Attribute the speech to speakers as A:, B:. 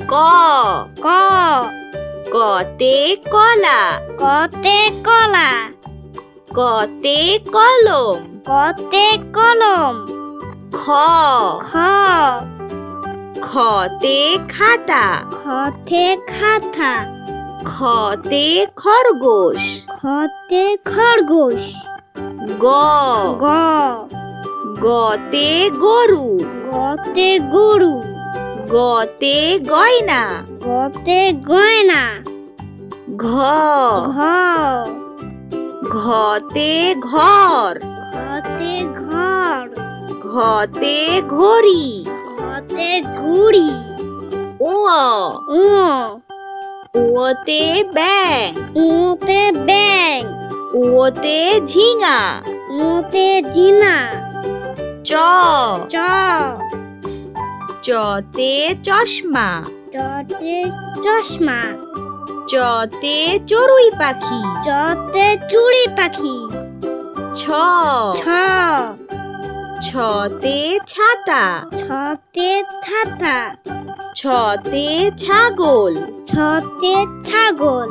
A: ক
B: ক
A: কতে কলা
B: কতে কলা
A: কতে কলম
B: কতে কলম
A: খ
B: খ
A: খতে খাতা
B: খতে খাতা
A: খতে খরগোশ
B: খতে খরগোশ
A: গ
B: গ
A: গতে গরু
B: গতে গরু
A: গতে গয়না
B: গতে গয়না
A: ঘ
B: ঘ
A: ঘতে ঘর
B: ঘতে ঘর
A: ঘতে ঘড়ি
B: ঘতে ঘুড়ি
A: উ
B: উ
A: ওতে ব্যাং
B: উতে ব্যাং
A: ওতে ঝিঙা
B: উতে জিনা
A: চ
B: চ
A: চতে চশমা
B: চতে চশমা
A: চতে চড়ুই পাখি
B: চতে চুড়ি পাখি
A: ছ
B: ছ
A: ছতে ছাতা
B: ছতে ছাতা
A: ছতে ছাগল
B: ছতে ছাগল